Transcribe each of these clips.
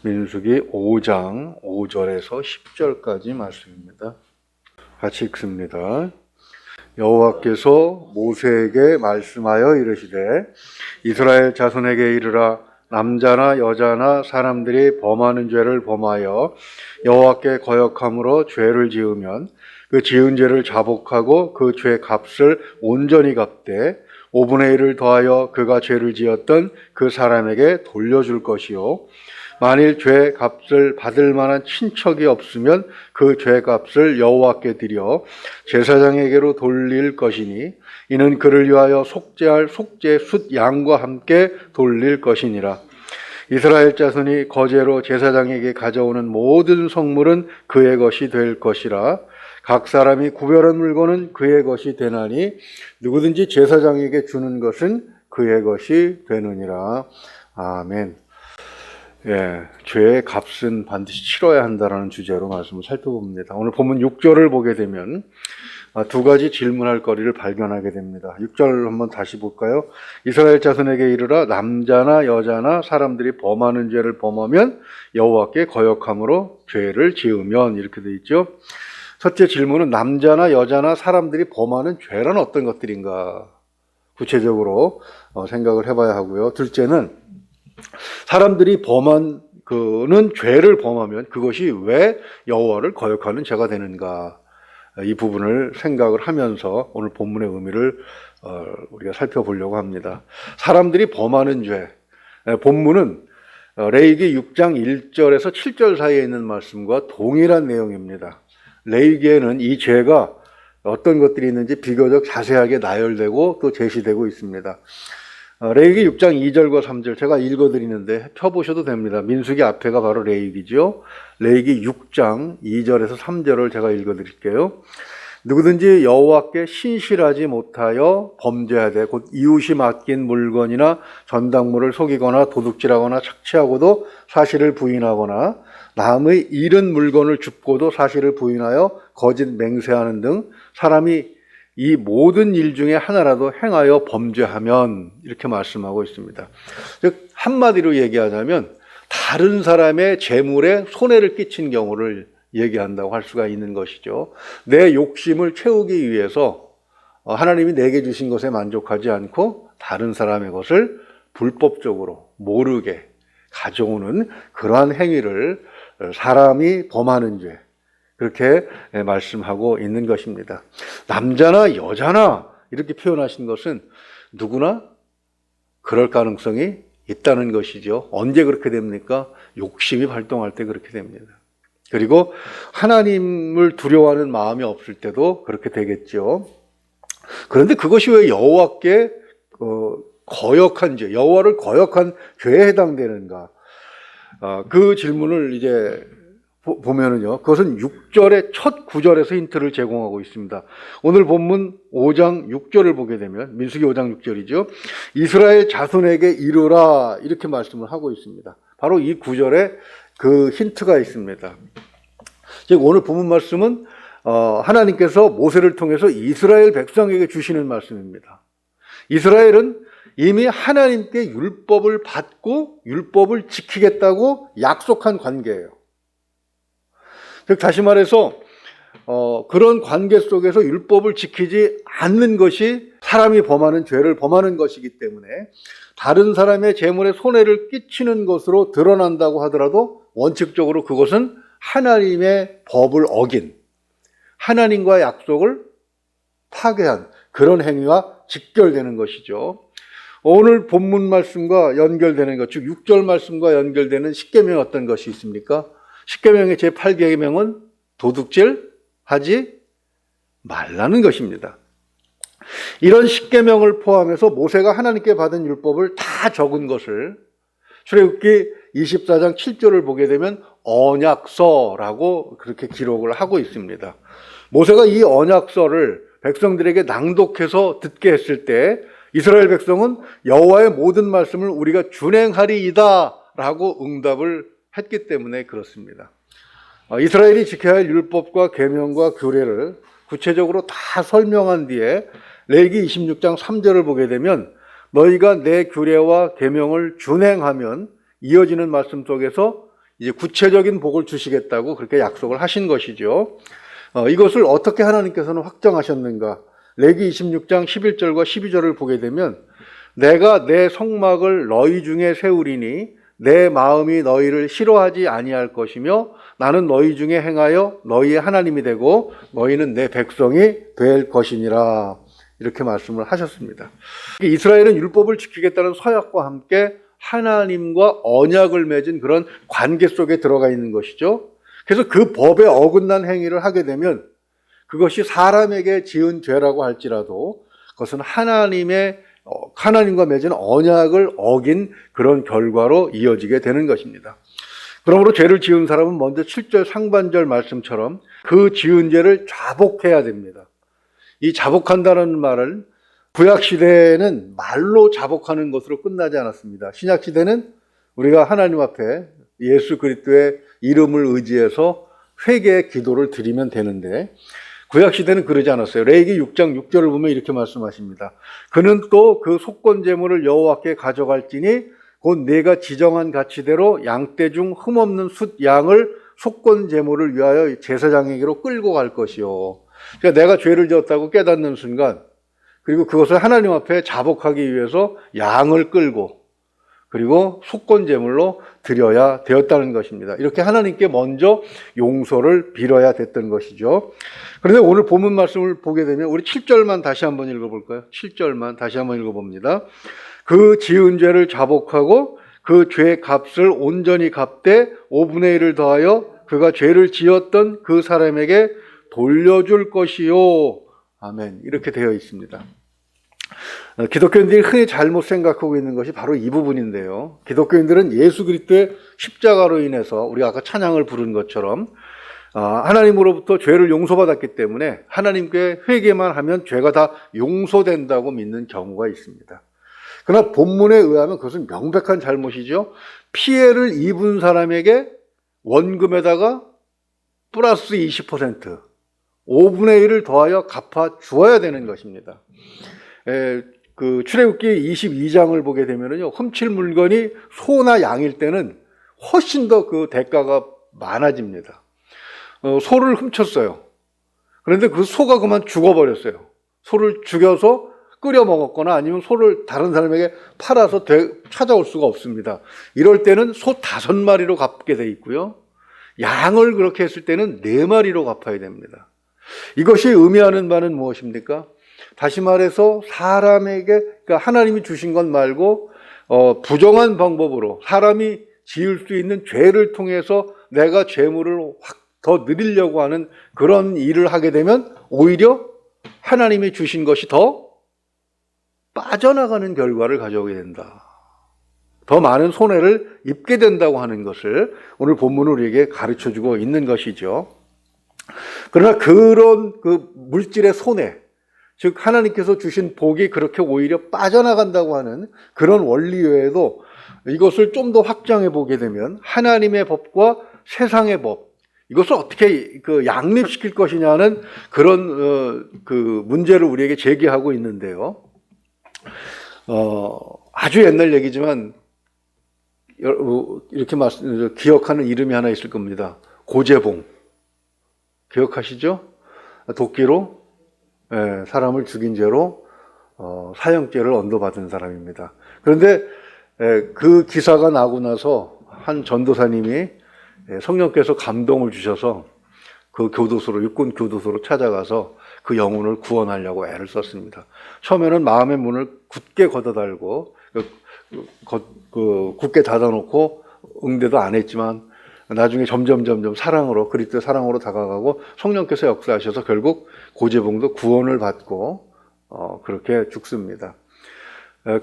민수기 5장 5절에서 10절까지 말씀입니다. 같이 읽습니다. 여호와께서 모세에게 말씀하여 이르시되 이스라엘 자손에게 이르라. 남자나 여자나 사람들이 범하는 죄를 범하여 여호와께 거역함으로 죄를 지으면 그 지은 죄를 자복하고 그 죄 값을 온전히 갚되 5분의 1을 더하여 그가 죄를 지었던 그 사람에게 돌려줄 것이요, 만일 죄 값을 받을 만한 친척이 없으면 그 죄 값을 여호와께 드려 제사장에게로 돌릴 것이니 이는 그를 위하여 속죄할 속죄 숫 양과 함께 돌릴 것이니라. 이스라엘 자손이 거제로 제사장에게 가져오는 모든 성물은 그의 것이 될 것이라. 각 사람이 구별한 물건은 그의 것이 되나니 누구든지 제사장에게 주는 것은 그의 것이 되느니라. 아멘. 죄의 값은 반드시 치러야 한다는 주제로 말씀을 살펴봅니다. 오늘 본문 6절을 보게 되면 두 가지 질문할 거리를 발견하게 됩니다. 6절 한번 다시 볼까요? 이스라엘 자손에게 이르라. 남자나 여자나 사람들이 범하는 죄를 범하면 여호와께 거역함으로 죄를 지으면, 이렇게 되어 있죠. 첫째 질문은 남자나 여자나 사람들이 범하는 죄란 어떤 것들인가 구체적으로 생각을 해봐야 하고요. 둘째는 사람들이 범한 그는 죄를 범하면 그것이 왜 여호와를 거역하는 죄가 되는가, 이 부분을 생각을 하면서 오늘 본문의 의미를 우리가 살펴보려고 합니다. 사람들이 범하는 죄, 본문은 레위기 6장 1절에서 7절 사이에 있는 말씀과 동일한 내용입니다. 레위기에는 이 죄가 어떤 것들이 있는지 비교적 자세하게 나열되고 또 제시되고 있습니다. 레위기 6장 2절과 3절 제가 읽어드리는데 펴보셔도 됩니다. 민수기 앞에가 바로 레위기죠. 레위기 6장 2절에서 3절을 제가 읽어드릴게요. 누구든지 여호와께 신실하지 못하여 범죄하되 곧 이웃이 맡긴 물건이나 전당물을 속이거나 도둑질하거나 착취하고도 사실을 부인하거나 남의 잃은 물건을 줍고도 사실을 부인하여 거짓 맹세하는 등 사람이 이 모든 일 중에 하나라도 행하여 범죄하면, 이렇게 말씀하고 있습니다. 즉 한마디로 얘기하자면 다른 사람의 재물에 손해를 끼친 경우를 얘기한다고 할 수가 있는 것이죠. 내 욕심을 채우기 위해서 하나님이 내게 주신 것에 만족하지 않고 다른 사람의 것을 불법적으로 모르게 가져오는 그러한 행위를 사람이 범하는 죄, 그렇게 말씀하고 있는 것입니다. 남자나 여자나 이렇게 표현하신 것은 누구나 그럴 가능성이 있다는 것이죠. 언제 그렇게 됩니까? 욕심이 발동할 때 그렇게 됩니다. 그리고 하나님을 두려워하는 마음이 없을 때도 그렇게 되겠죠. 그런데 그것이 왜 여호와께 거역한 죄, 여호와를 거역한 죄에 해당되는가? 그 질문을 이제 보면은요, 그것은 6절의 첫 구절에서 힌트를 제공하고 있습니다. 오늘 본문 5장 6절을 보게 되면, 민수기 5장 6절이죠. 이스라엘 자손에게 이르라, 이렇게 말씀을 하고 있습니다. 바로 이 구절에 그 힌트가 있습니다. 즉 오늘 본문 말씀은 하나님께서 모세를 통해서 이스라엘 백성에게 주시는 말씀입니다. 이스라엘은 이미 하나님께 율법을 받고 율법을 지키겠다고 약속한 관계예요. 즉 다시 말해서 그런 관계 속에서 율법을 지키지 않는 것이 사람이 범하는 죄를 범하는 것이기 때문에 다른 사람의 재물에 손해를 끼치는 것으로 드러난다고 하더라도 원칙적으로 그것은 하나님의 법을 어긴, 하나님과의 약속을 파괴한 그런 행위와 직결되는 것이죠. 오늘 본문 말씀과 연결되는 것, 즉 6절 말씀과 연결되는 십계명이 어떤 것이 있습니까? 십계명의 제8계명은 도둑질 하지 말라는 것입니다. 이런 십계명을 포함해서 모세가 하나님께 받은 율법을 다 적은 것을 출애굽기 24장 7절을 보게 되면 언약서라고 그렇게 기록을 하고 있습니다. 모세가 이 언약서를 백성들에게 낭독해서 듣게 했을 때 이스라엘 백성은 여호와의 모든 말씀을 우리가 준행하리이다 라고 응답을 했기 때문에 그렇습니다. 이스라엘이 지켜야 할 율법과 계명과 규례를 구체적으로 다 설명한 뒤에 레위기 26장 3절을 보게 되면 너희가 내 규례와 계명을 준행하면 이어지는 말씀 속에서 이제 구체적인 복을 주시겠다고 그렇게 약속을 하신 것이죠. 이것을 어떻게 하나님께서는 확정하셨는가? 레기 26장 11절과 12절을 보게 되면 내가 내 성막을 너희 중에 세우리니 내 마음이 너희를 싫어하지 아니할 것이며 나는 너희 중에 행하여 너희의 하나님이 되고 너희는 내 백성이 될 것이니라. 이렇게 말씀을 하셨습니다. 이스라엘은 율법을 지키겠다는 서약과 함께 하나님과 언약을 맺은 그런 관계 속에 들어가 있는 것이죠. 그래서 그 법에 어긋난 행위를 하게 되면 그것이 사람에게 지은 죄라고 할지라도 그것은 하나님과 맺은 언약을 어긴 그런 결과로 이어지게 되는 것입니다. 그러므로 죄를 지은 사람은 먼저 7절 상반절 말씀처럼 그 지은 죄를 자복해야 됩니다. 이 자복한다는 말을 구약시대에는 말로 자복하는 것으로 끝나지 않았습니다. 신약시대는 우리가 하나님 앞에 예수 그리스도의 이름을 의지해서 회개의 기도를 드리면 되는데 구약시대는 그러지 않았어요. 레위기 6장 6절을 보면 이렇게 말씀하십니다. 그는 또 그 속건제물을 여호와께 가져갈지니 곧 내가 지정한 가치대로 양떼 중 흠없는 숫 양을 속건제물을 위하여 제사장에게로 끌고 갈 것이요. 그러니까 내가 죄를 지었다고 깨닫는 순간 그리고 그것을 하나님 앞에 자복하기 위해서 양을 끌고 그리고 속건제물로 드려야 되었다는 것입니다. 이렇게 하나님께 먼저 용서를 빌어야 됐던 것이죠. 그런데 오늘 본문 말씀을 보게 되면 우리 7절만 다시 한번 읽어볼까요? 7절만 다시 한번 읽어봅니다. 그 지은 죄를 자복하고 그 죄의 값을 온전히 갚되 5분의 1을 더하여 그가 죄를 지었던 그 사람에게 돌려줄 것이요. 아멘. 이렇게 되어 있습니다. 기독교인들이 흔히 잘못 생각하고 있는 것이 바로 이 부분인데요. 기독교인들은 예수 그리스도의 십자가로 인해서 우리가 아까 찬양을 부른 것처럼 하나님으로부터 죄를 용서받았기 때문에 하나님께 회개만 하면 죄가 다 용서된다고 믿는 경우가 있습니다. 그러나 본문에 의하면 그것은 명백한 잘못이죠. 피해를 입은 사람에게 원금에다가 플러스 20%, 5분의 1을 더하여 갚아 주어야 되는 것입니다. 그 출애굽기 22장을 보게 되면요, 훔칠 물건이 소나 양일 때는 훨씬 더 그 대가가 많아집니다. 소를 훔쳤어요. 그런데 그 소가 그만 죽어버렸어요. 소를 죽여서 끓여 먹었거나 아니면 소를 다른 사람에게 팔아서 찾아올 수가 없습니다. 이럴 때는 소 5마리로 갚게 돼 있고요. 양을 그렇게 했을 때는 4마리로 갚아야 됩니다. 이것이 의미하는 바는 무엇입니까? 다시 말해서 사람에게, 그러니까 하나님이 주신 것 말고 부정한 방법으로 사람이 지을 수 있는 죄를 통해서 내가 죄물을 확 더 늘리려고 하는 그런 일을 하게 되면 오히려 하나님이 주신 것이 더 빠져나가는 결과를 가져오게 된다. 더 많은 손해를 입게 된다고 하는 것을 오늘 본문은 우리에게 가르쳐주고 있는 것이죠. 그러나 그런 그 물질의 손해, 즉 하나님께서 주신 복이 그렇게 오히려 빠져나간다고 하는 그런 원리 외에도 이것을 좀 더 확장해 보게 되면 하나님의 법과 세상의 법, 이것을 어떻게 그 양립시킬 것이냐는 그런 그 문제를 우리에게 제기하고 있는데요. 아주 옛날 얘기지만 이렇게 기억하는 이름이 하나 있을 겁니다. 고재봉 기억하시죠? 도끼로 사람을 죽인 죄로 사형죄를 언도받은 사람입니다. 그런데 그 기사가 나고 나서 한 전도사님이 성령께서 감동을 주셔서 그 교도소로, 육군 교도소로 찾아가서 그 영혼을 구원하려고 애를 썼습니다. 처음에는 마음의 문을 굳게 걷어달고 굳게 닫아놓고 응대도 안 했지만 나중에 점점 사랑으로, 그리스도의 사랑으로 다가가고 성령께서 역사하셔서 결국 고재봉도 구원을 받고 그렇게 죽습니다.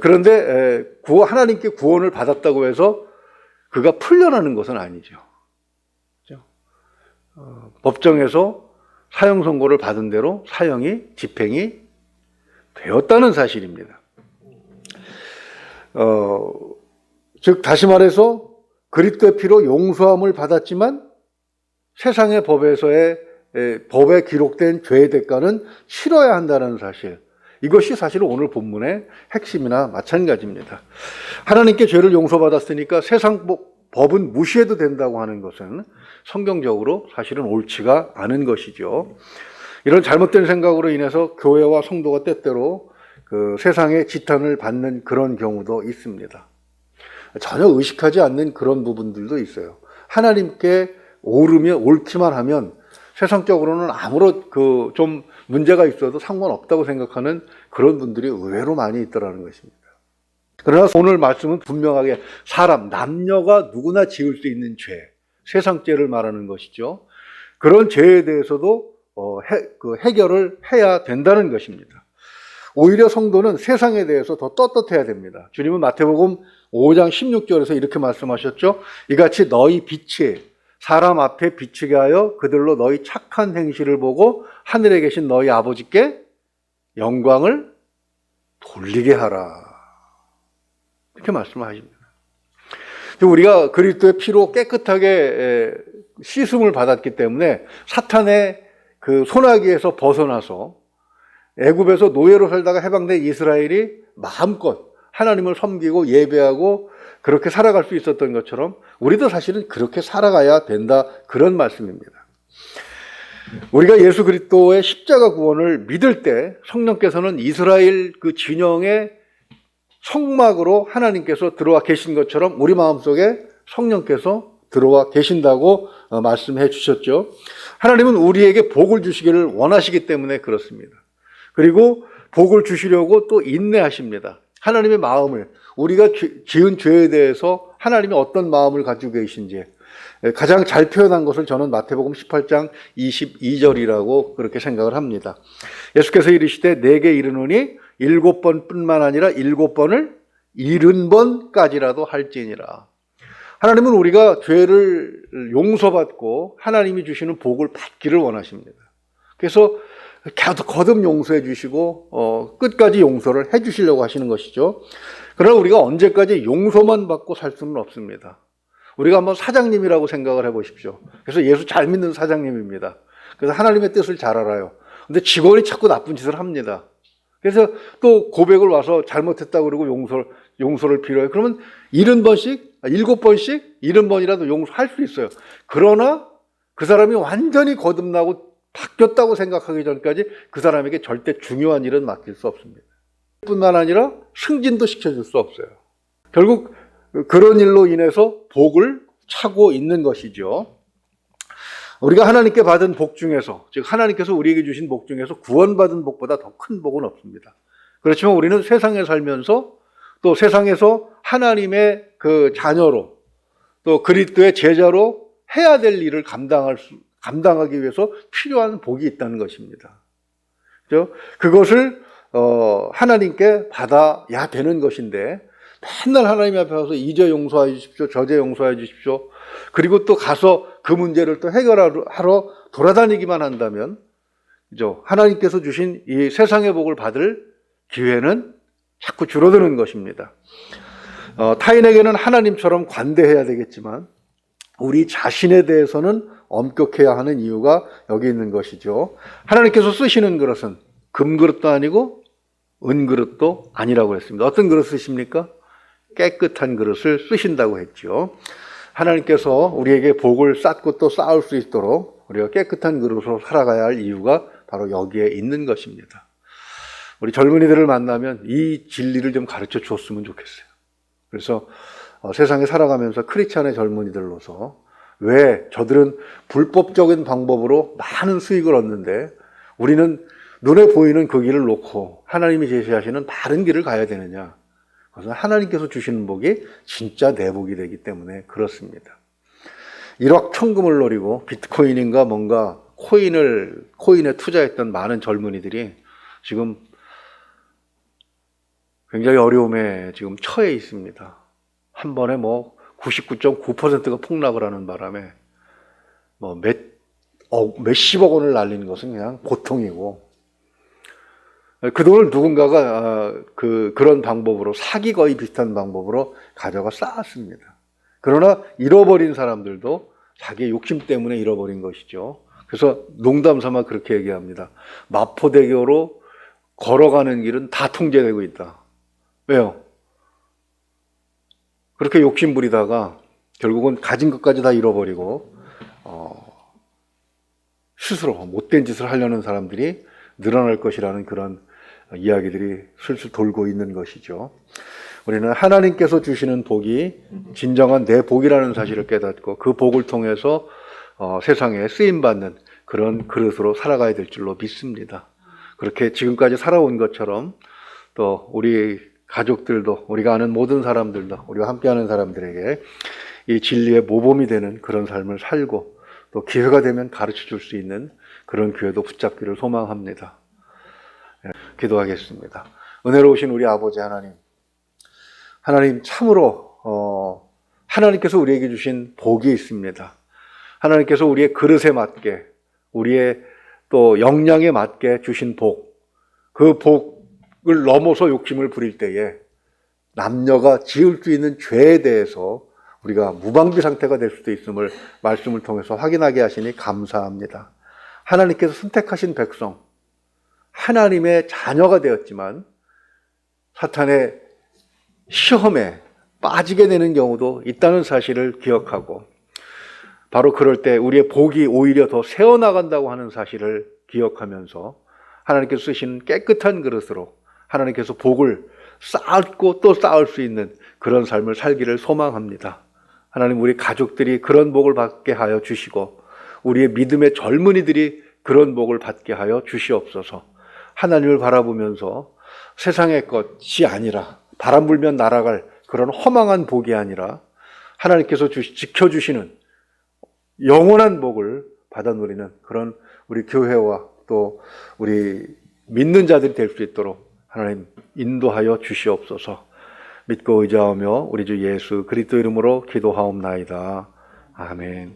그런데 하나님께 구원을 받았다고 해서 그가 풀려나는 것은 아니죠. 법정에서 사형 선고를 받은 대로 집행이 되었다는 사실입니다. 즉 다시 말해서 그리스도의 피로 용서함을 받았지만 세상의 법에 기록된 죄의 대가는 치러야 한다는 사실, 이것이 사실 오늘 본문의 핵심이나 마찬가지입니다. 하나님께 죄를 용서받았으니까 세상 법은 무시해도 된다고 하는 것은 성경적으로 사실은 옳지가 않은 것이죠. 이런 잘못된 생각으로 인해서 교회와 성도가 때때로 그 세상의 지탄을 받는 그런 경우도 있습니다. 전혀 의식하지 않는 그런 부분들도 있어요. 하나님께 옳기만 하면 세상적으로는 아무런 좀 문제가 있어도 상관없다고 생각하는 그런 분들이 의외로 많이 있더라는 것입니다. 그러나 오늘 말씀은 분명하게 남녀가 누구나 지을 수 있는 죄, 세상죄를 말하는 것이죠. 그런 죄에 대해서도 해결을 해야 된다는 것입니다. 오히려 성도는 세상에 대해서 더 떳떳해야 됩니다. 주님은 마태복음 5장 16절에서 이렇게 말씀하셨죠. 이같이 너희 빛이 사람 앞에 비치게 하여 그들로 너희 착한 행실을 보고 하늘에 계신 너희 아버지께 영광을 돌리게 하라. 이렇게 말씀하십니다. 우리가 그리스도의 피로 깨끗하게 씻음을 받았기 때문에 사탄의 그 손아귀에서 벗어나서 애굽에서 노예로 살다가 해방된 이스라엘이 마음껏 하나님을 섬기고 예배하고 그렇게 살아갈 수 있었던 것처럼 우리도 사실은 그렇게 살아가야 된다, 그런 말씀입니다. 우리가 예수 그리스도의 십자가 구원을 믿을 때 성령께서는 이스라엘 그 진영의 성막으로 하나님께서 들어와 계신 것처럼 우리 마음속에 성령께서 들어와 계신다고 말씀해 주셨죠. 하나님은 우리에게 복을 주시기를 원하시기 때문에 그렇습니다. 그리고 복을 주시려고 또 인내하십니다. 하나님의 마음을, 우리가 지은 죄에 대해서 하나님이 어떤 마음을 가지고 계신지 가장 잘 표현한 것을 저는 마태복음 18장 22절이라고 그렇게 생각을 합니다. 예수께서 이르시되 내게 이르노니 7번뿐만 아니라 7번을 70번까지라도 할지니라. 하나님은 우리가 죄를 용서받고 하나님이 주시는 복을 받기를 원하십니다. 그래서 거듭 용서해 주시고 끝까지 용서를 해 주시려고 하시는 것이죠. 그러나 우리가 언제까지 용서만 받고 살 수는 없습니다. 우리가 한번 사장님이라고 생각을 해보십시오. 그래서 예수 잘 믿는 사장님입니다. 그래서 하나님의 뜻을 잘 알아요. 근데 직원이 자꾸 나쁜 짓을 합니다. 그래서 또 고백을 와서 잘못했다고 그러고 용서를 빌어요. 그러면 70번씩, 7번씩, 70번이라도 용서할 수 있어요. 그러나 그 사람이 완전히 거듭나고 바뀌었다고 생각하기 전까지 그 사람에게 절대 중요한 일은 맡길 수 없습니다. 뿐만 아니라 승진도 시켜줄 수 없어요. 결국 그런 일로 인해서 복을 차고 있는 것이죠. 우리가 하나님께 받은 복 중에서, 즉 하나님께서 우리에게 주신 복 중에서 구원받은 복보다 더 큰 복은 없습니다. 그렇지만 우리는 세상에 살면서 또 세상에서 하나님의 그 자녀로 또 그리스도의 제자로 해야 될 일을 감당하기 위해서 필요한 복이 있다는 것입니다. 그렇죠? 그것을 하나님께 받아야 되는 것인데 맨날 하나님 앞에 와서 이제 용서해 주십시오, 저제 용서해 주십시오. 그리고 또 가서 그 문제를 또 해결하러 돌아다니기만 한다면, 그죠? 하나님께서 주신 이 세상의 복을 받을 기회는 자꾸 줄어드는 것입니다. 타인에게는 하나님처럼 관대해야 되겠지만 우리 자신에 대해서는 엄격해야 하는 이유가 여기 있는 것이죠. 하나님께서 쓰시는 그릇은 금그릇도 아니고 은그릇도 아니라고 했습니다. 어떤 그릇 쓰십니까? 깨끗한 그릇을 쓰신다고 했죠. 하나님께서 우리에게 복을 쌓고 또 쌓을 수 있도록 우리가 깨끗한 그릇으로 살아가야 할 이유가 바로 여기에 있는 것입니다. 우리 젊은이들을 만나면 이 진리를 좀 가르쳐 줬으면 좋겠어요. 그래서 세상에 살아가면서 크리스찬의 젊은이들로서 왜 저들은 불법적인 방법으로 많은 수익을 얻는데 우리는 눈에 보이는 그 길을 놓고 하나님이 제시하시는 다른 길을 가야 되느냐. 그래서 하나님께서 주시는 복이 진짜 내 복이 되기 때문에 그렇습니다. 1억 천금을 노리고 비트코인인가 뭔가 코인에 투자했던 많은 젊은이들이 지금 굉장히 어려움에 지금 처해 있습니다. 한 번에 99.9%가 폭락을 하는 바람에 몇십억 원을 날리는 것은 그냥 보통이고, 그 돈을 누군가가 그런 방법으로, 사기 거의 비슷한 방법으로 가져가 쌓았습니다. 그러나 잃어버린 사람들도 자기의 욕심 때문에 잃어버린 것이죠. 그래서 농담 삼아 그렇게 얘기합니다. 마포대교로 걸어가는 길은 다 통제되고 있다. 왜요? 그렇게 욕심 부리다가 결국은 가진 것까지 다 잃어버리고 스스로 못된 짓을 하려는 사람들이 늘어날 것이라는 그런 이야기들이 슬슬 돌고 있는 것이죠. 우리는 하나님께서 주시는 복이 진정한 내 복이라는 사실을 깨닫고 그 복을 통해서 세상에 쓰임받는 그런 그릇으로 살아가야 될 줄로 믿습니다. 그렇게 지금까지 살아온 것처럼 또 우리 가족들도, 우리가 아는 모든 사람들도, 우리와 함께하는 사람들에게 이 진리의 모범이 되는 그런 삶을 살고 또 기회가 되면 가르쳐 줄 수 있는 그런 기회도 붙잡기를 소망합니다. 기도하겠습니다. 은혜로우신 우리 아버지 하나님, 하나님 참으로 하나님께서 우리에게 주신 복이 있습니다. 하나님께서 우리의 그릇에 맞게, 우리의 또 역량에 맞게 주신 복, 그 복을 넘어서 욕심을 부릴 때에 남녀가 지을 수 있는 죄에 대해서 우리가 무방비 상태가 될 수도 있음을 말씀을 통해서 확인하게 하시니 감사합니다. 하나님께서 선택하신 백성, 하나님의 자녀가 되었지만 사탄의 시험에 빠지게 되는 경우도 있다는 사실을 기억하고, 바로 그럴 때 우리의 복이 오히려 더 새어나간다고 하는 사실을 기억하면서 하나님께서 쓰시는 깨끗한 그릇으로 하나님께서 복을 쌓고 또 쌓을 수 있는 그런 삶을 살기를 소망합니다. 하나님, 우리 가족들이 그런 복을 받게 하여 주시고 우리의 믿음의 젊은이들이 그런 복을 받게 하여 주시옵소서. 하나님을 바라보면서 세상의 것이 아니라 바람 불면 날아갈 그런 허망한 복이 아니라 하나님께서 지켜주시는 영원한 복을 받아 누리는 그런 우리 교회와 또 우리 믿는 자들이 될 수 있도록 하나님 인도하여 주시옵소서. 믿고 의지하며 우리 주 예수 그리스도 이름으로 기도하옵나이다. 아멘.